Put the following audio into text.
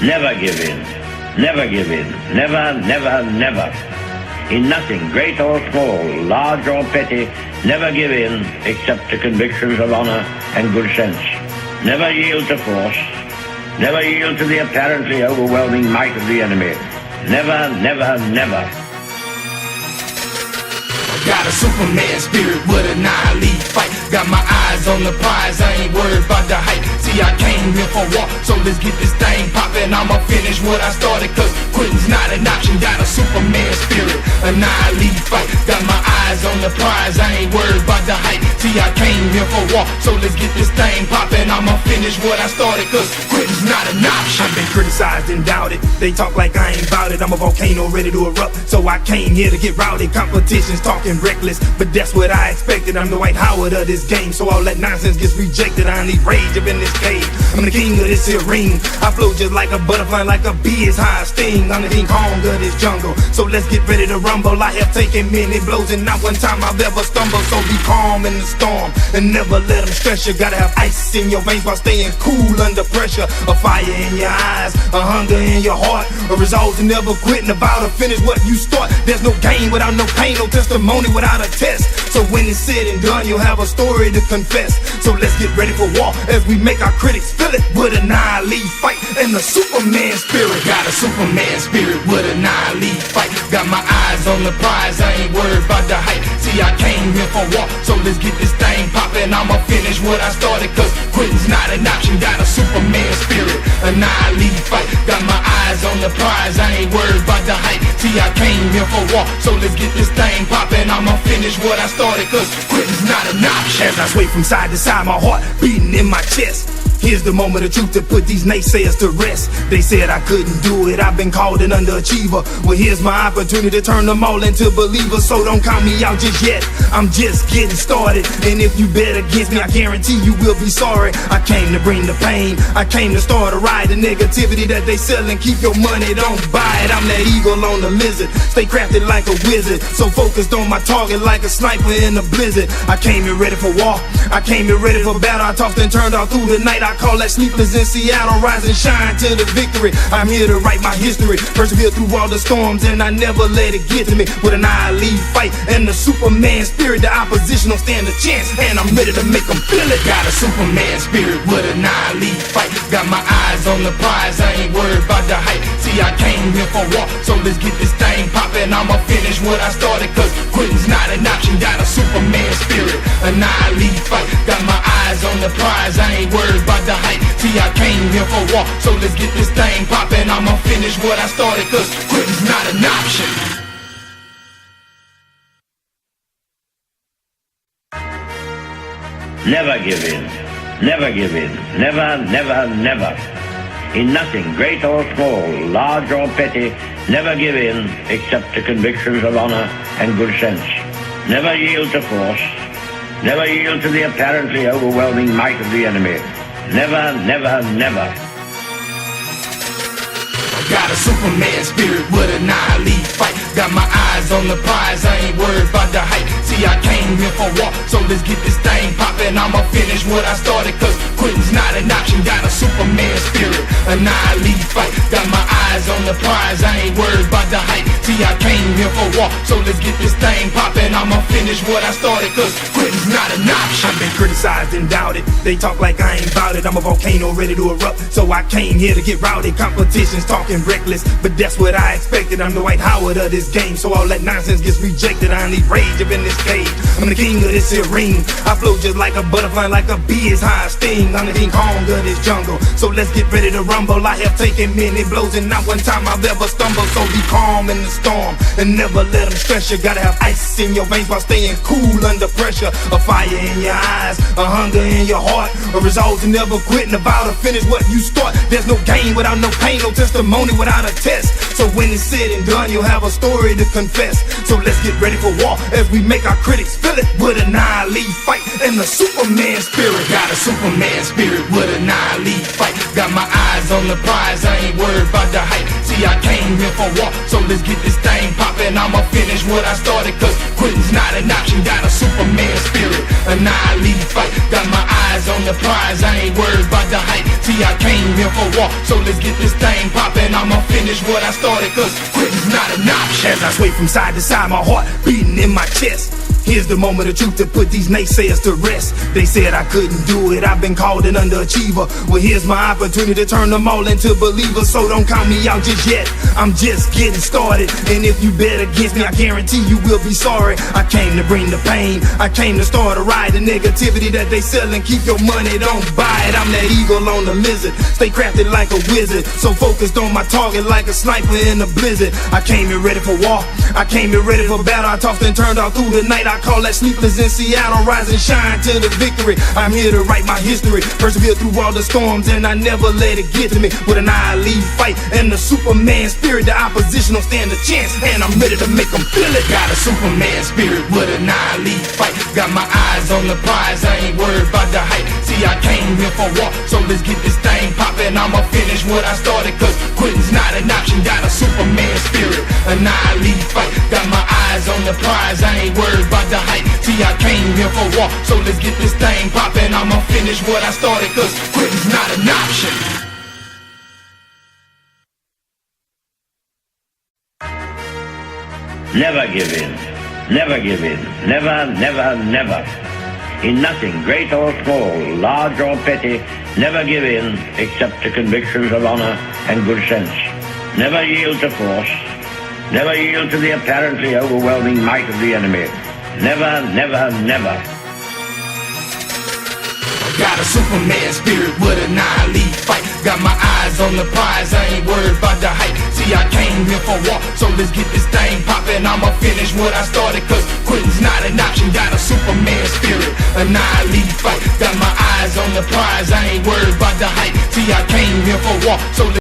Never give in. Never give in. Never, never, never. In nothing, great or small, large or petty, never give in except to convictions of honor and good sense. Never yield to force. Never yield to the apparently overwhelming might of the enemy. Never, never, never. Got a Superman spirit with a nine-lead fight. Got my eyes on the prize, I ain't worried about the hype. See, I came here for war, so let's get this thing poppin'. I'ma finish what I started, cause quitting's not an option. Got a Superman spirit, a nine-lead fight. Got my eyes on the prize, I ain't worried about the hype. See, I came here for war, so let's get this thing poppin'. I'ma finish what I started, cause quitting's not an option. I've been criticized and doubted, they talk like I ain't bout it. I'm a volcano ready to erupt, so I came here to get rowdy. Competition's talking reckless, but that's what I expected. I'm the Dwight Howard of this game, so all that nonsense gets rejected. I need rage up in this cage. I'm the king of this here ring. I flow just like a butterfly, like a bee is high sting. I'm the King Kong of this jungle, so let's get ready to rumble. I have taken many blows and not one time I've ever stumbled. So be calm in the storm and never let them stress you. Gotta have ice in your veins while staying cool under pressure. A fire in your eyes, a hunger in your heart, a resolve to never quit and about to finish what you start. There's no gain without no pain, no testimony without a test. So when it's said and done, you'll have a story to confess. So let's get ready for war as we make our critics feel it with a nine-lead fight and the Superman spirit. Got a Superman spirit with a nine-lead fight. Got my eyes on the prize, I ain't worried about the hype. See, I came here for war, so let's get this thing poppin'. I'ma finish what I started, cause quitting's not an option. Got a Superman spirit, a nine-lead fight. Got my eyes on the prize, I ain't worried about the hype. See, I came here for war, so let's get this thing poppin'. I'ma finish what I started, cause quitting's not an option. As I sway from side to side, my heart beating in my chest. Here's the moment of truth to put these naysayers to rest. They said I couldn't do it, I've been called an underachiever. Well, here's my opportunity to turn them all into believers. So don't count me out just yet, I'm just getting started. And if you bet against me, I guarantee you will be sorry. I came to bring the pain, I came to start a riot. The negativity that they sell and keep your money, don't buy it. I'm that eagle on the lizard, stay crafted like a wizard. So focused on my target like a sniper in a blizzard. I came here ready for war, I came here ready for battle. I tossed and turned all through the night. I call that sleepless in Seattle, rise and shine to the victory. I'm here to write my history, persevere through all the storms, and I never let it get to me. With an eye-lead fight and the Superman spirit, the opposition don't stand a chance, and I'm ready to make them feel it. Got a Superman spirit with an eye-lead fight. Got my eyes on the prize, I ain't worried about the hype. See, I came here for war, so let's get this thing poppin'. I'ma finish what I started, cause quitting's not an option. Got a Superman spirit, an eye-lead fight. Got my eyes on the prize, I ain't worried about the hype. See, I came here for war, so let's get this thing poppin'. I'ma finish what I started, cause quitting's not an option. Never give in. Never give in. Never, never, never. In nothing, great or small, large or petty, never give in except to convictions of honor and good sense. Never yield to force. Never yield to the apparently overwhelming might of the enemy. Never, never, never. Got a Superman spirit with a nine-lead fight. Got my eyes on the prize, I ain't worried about the hype. See, I came here for war, so let's get this thing poppin'. I'ma finish what I started, cause quitting's not an option. Got a Superman spirit, a nine-lead fight. Got my eyes on the prize, I ain't worried about the hype. See, I came here for war, so let's get this thing poppin'. I'ma finish what I started, cause quitting's not an option. I've been criticized and doubted, they talk like I ain't bout it. I'm a volcano ready to erupt, so I came here to get rowdy. Competition's talking reckless, but that's what I expected. I'm the Dwight Howard of this game, so all that nonsense gets rejected. I need rage up in this cage. I'm the king of this here ring. I flow just like a butterfly, like a bee is high sting. I'm the King Kong of this jungle, so let's get ready to rumble. I have taken many blows and not one time I've ever stumbled. So be calm in the storm and never let them stress you. Gotta have ice in your veins while staying cool under pressure. A fire in your eyes, a hunger in your heart, a resolve to never quit and a vow to finish what you start. There's no gain without no pain, no testimony without a test. So when it's said and done, you'll have a story to confess. So let's get ready for war as we make our critics feel it with a nine-lead fight and the Superman spirit. Got a Superman spirit with a nine-lead fight. Got my eyes on the prize, I ain't worried about the hype. See, See, I came here for war, so let's get this thing poppin'. I'ma finish what I started, cause quitting's not an option. Got a Superman spirit, annihilate fight. Got my eyes on the prize, I ain't worried about the hype. See, I came here for war, so let's get this thing poppin'. I'ma finish what I started, cause quitting's not an option. As I sway from side to side, my heart beating in my chest. Here's the moment of truth to put these naysayers to rest. They said I couldn't do it, I've been called an underachiever. Well, here's my opportunity to turn them all into believers. So don't count me out just yet, I'm just getting started. And if you bet against me, I guarantee you will be sorry. I came to bring the pain, I came to start a riot. The negativity that they sellin', keep your money, don't buy it. I'm that eagle on the lizard, stay crafted like a wizard. So focused on my target like a sniper in a blizzard. I came here ready for war, I came here ready for battle. I tossed and turned all through the night. I call that sleepless in Seattle, rise and shine to the victory. I'm here to write my history, persevere through all the storms, and I never let it get to me. With an eye-lead fight and the Superman spirit, the opposition don't stand a chance, and I'm ready to make them feel it. Got a Superman spirit with an eye-lead fight. Got my eyes on the prize, I ain't worried about the hype. See, I came here for war, so let's get this thing poppin'. I'ma finish what I started, cause quitting's not an option. Got a Superman spirit, an eye-lead fight. Got my eyes on the prize, I ain't worried about the hype. See, I came here for war, so let's get this thing poppin'. I'ma finish what I started, cause quitting's not an option. Never give in. Never give in. Never, never, never. In nothing, great or small, large or petty, never give in except to convictions of honor and good sense. Never yield to force. Never yield to the apparently overwhelming might of the enemy. Never, never, never. Got a Superman spirit with an eye-lead fight. Got my eyes on the prize, I ain't worried about the hype. See, I came here for war, so let's get this thing poppin'. I'ma finish what I started, cause quitting's not an option. Got a Superman spirit, an eye-lead fight. Got my eyes on the prize, I ain't worried about the hype. See, I came here for war, so let's